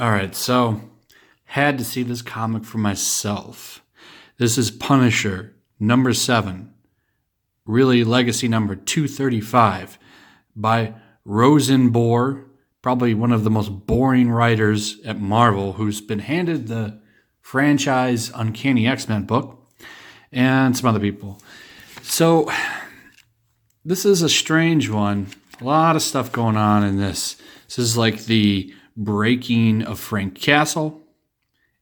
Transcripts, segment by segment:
All right, so had to see this comic for myself. This is Punisher, number 7, really legacy number 235, by Rosenbohr, probably one of the most boring writers at Marvel, who's been handed the franchise Uncanny X-Men book, and some other people. So this is a strange one. A lot of stuff going on in this. This is like the breaking of Frank Castle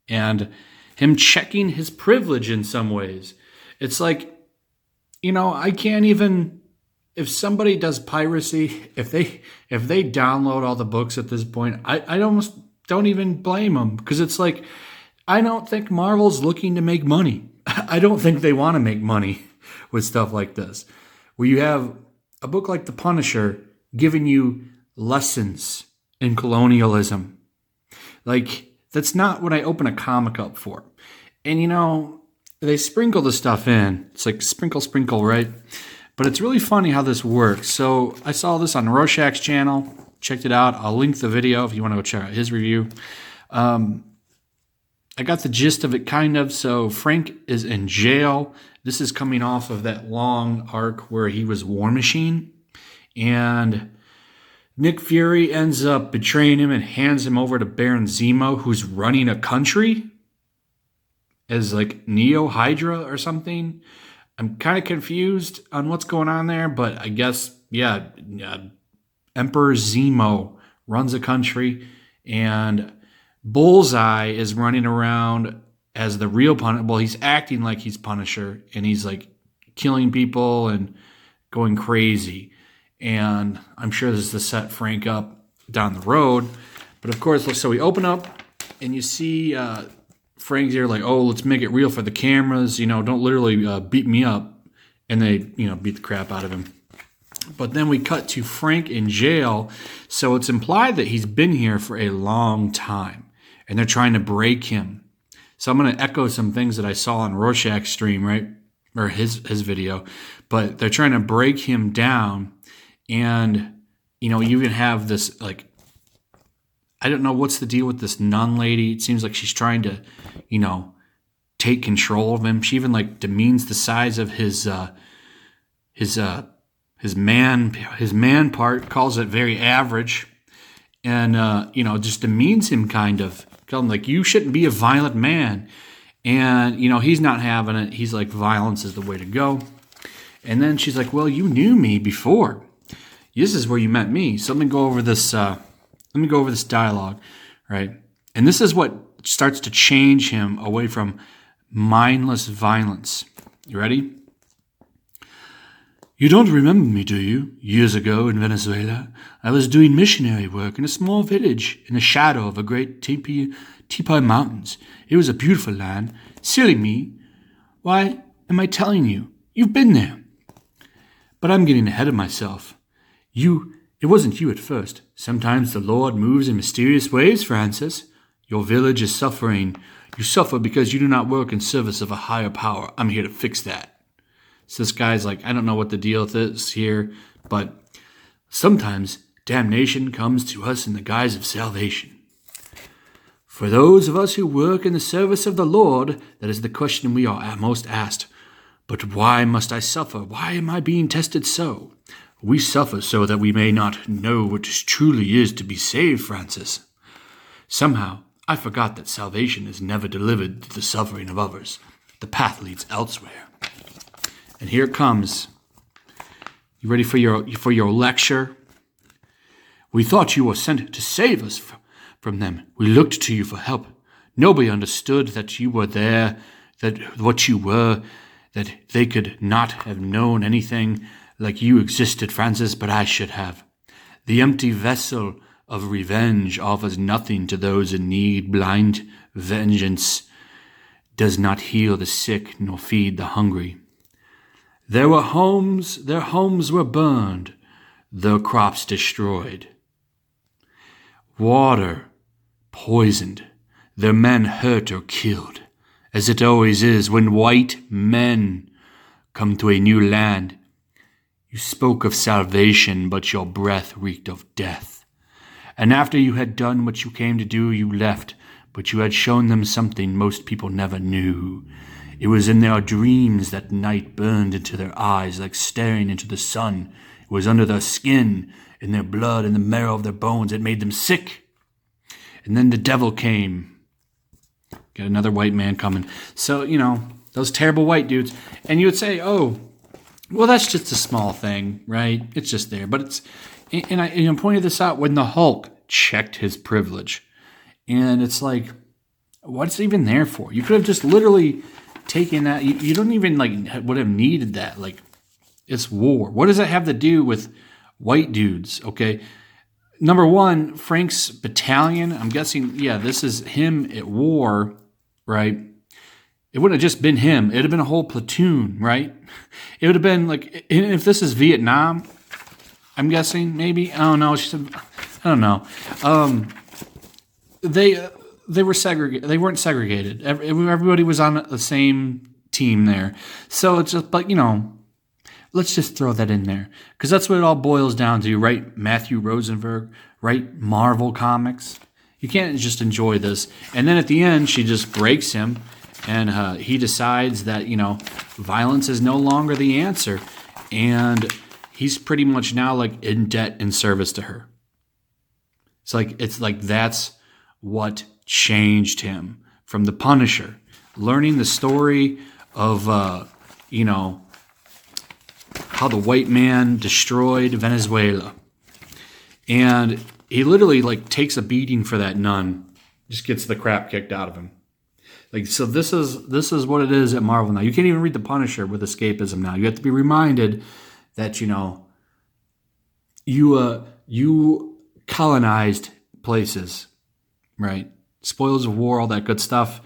and him checking his privilege in some ways. It's like, I can't even, if somebody does piracy, if they download all the books at this point, I almost don't even blame them, because it's like, I don't think Marvel's looking to make money. I don't think they want to make money with stuff like this, where you have a book like The Punisher giving you lessons in colonialism. Like, that's not what I open a comic up for. And they sprinkle the stuff in. It's like sprinkle, right? But it's really funny how this works. So I saw this on Rorschach's channel, checked it out. I'll link the video if you want to go check out his review. I got the gist of it, kind of. So Frank is in jail. This is coming off of that long arc where he was War Machine. And Nick Fury ends up betraying him and hands him over to Baron Zemo, who's running a country as like Neo Hydra or something. I'm kind of confused on what's going on there, but I guess, Emperor Zemo runs a country, and Bullseye is running around as the real Punisher. Well, he's acting like he's Punisher, and he's like killing people and going crazy. And I'm sure this is to set Frank up down the road. But of course, so we open up and you see Frank's here like, oh, let's make it real for the cameras. Don't literally beat me up. And they, beat the crap out of him. But then we cut to Frank in jail. So it's implied that he's been here for a long time. And they're trying to break him. So I'm going to echo some things that I saw on Rorschach's stream, right? Or his video. But they're trying to break him down. And, you even have this, like, I don't know what's the deal with this nun lady. It seems like she's trying to, take control of him. She even, like, demeans the size of his man part, calls it very average, and, just demeans him kind of. Tell him, like, you shouldn't be a violent man. And, he's not having it. He's like, violence is the way to go. And then she's like, well, you knew me before. This is where you met me. So let me go over this. Dialogue, right? And this is what starts to change him away from mindless violence. You ready? You don't remember me, do you? Years ago in Venezuela, I was doing missionary work in a small village in the shadow of a great Tepai Mountains. It was a beautiful land. Silly me. Why am I telling you? You've been there. But I'm getting ahead of myself. It wasn't you at first. Sometimes the Lord moves in mysterious ways, Francis. Your village is suffering. You suffer because you do not work in service of a higher power. I'm here to fix that. So this guy's like, I don't know what the deal is here, but sometimes damnation comes to us in the guise of salvation. For those of us who work in the service of the Lord, that is the question we are most asked. But why must I suffer? Why am I being tested so? We suffer so that we may not know what it truly is to be saved, Francis. Somehow, I forgot that salvation is never delivered to the suffering of others. The path leads elsewhere. And here it comes. You ready for your lecture? We thought you were sent to save us from them. We looked to you for help. Nobody understood that you were there, that what you were, that they could not have known anything like you existed, Francis, but I should have. The empty vessel of revenge offers nothing to those in need. Blind vengeance does not heal the sick nor feed the hungry. Their homes were burned, their crops destroyed. Water poisoned, their men hurt or killed, as it always is when white men come to a new land. You spoke of salvation, but your breath reeked of death. And after you had done what you came to do, you left, but you had shown them something most people never knew. It was in their dreams that night burned into their eyes like staring into the sun. It was under their skin, in their blood, in the marrow of their bones. It made them sick. And then the devil came. Got another white man coming. So, those terrible white dudes. And you would say, oh, well, that's just a small thing, right? It's just there. But it's, and I pointed this out when the Hulk checked his privilege. And it's like, what's it even there for? You could have just literally taken that. You don't even would have needed that. It's war. What does that have to do with white dudes? Okay. Number one, Frank's battalion. I'm guessing, this is him at war, right? It wouldn't have just been him. It would have been a whole platoon, right? It would have been if this is Vietnam, I'm guessing, maybe. I don't know. I don't know. They were segregated. They weren't segregated. Everybody was on the same team there. So it's just, let's just throw that in there. Because that's what it all boils down to, right? Matthew Rosenberg, right? Marvel Comics. You can't just enjoy this. And then at the end, she just breaks him. And he decides that, violence is no longer the answer. And he's pretty much now in debt in service to her. It's like that's what changed him from the Punisher. Learning the story of, how the white man destroyed Venezuela. And he literally takes a beating for that nun. Just gets the crap kicked out of him. So this is what it is at Marvel now. You can't even read the Punisher with escapism now. You have to be reminded that, you colonized places, right? Spoils of war, all that good stuff.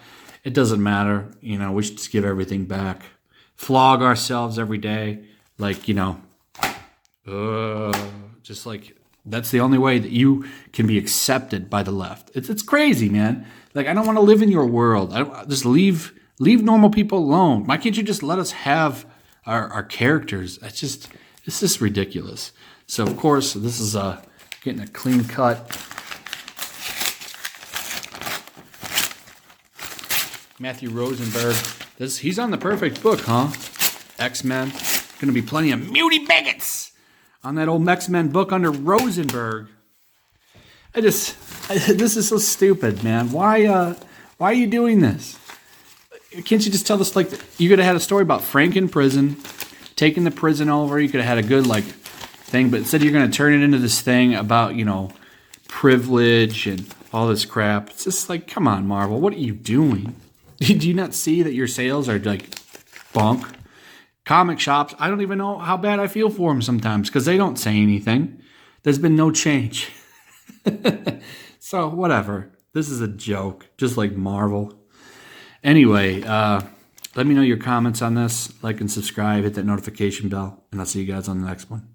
It doesn't matter. We should just give everything back. Flog ourselves every day. That's the only way that you can be accepted by the left. It's crazy, man. I don't want to live in your world. Just leave normal people alone. Why can't you just let us have our characters? It's just ridiculous. So, of course, this is getting a clean cut. Matthew Rosenberg. He's on the perfect book, huh? X-Men. Going to be plenty of muty bigots on that old X-Men book under Rosenberg. This is so stupid, man. Why are you doing this? Can't you just tell this you could have had a story about Frank in prison, taking the prison over. You could have had a good thing, but instead you're going to turn it into this thing about privilege and all this crap. It's just come on, Marvel, what are you doing? Do you not see that your sales are bunk? Comic shops, I don't even know how bad I feel for them sometimes because they don't say anything. There's been no change. So, whatever. This is a joke, just like Marvel. Anyway, let me know your comments on this. Like and subscribe, hit that notification bell, and I'll see you guys on the next one.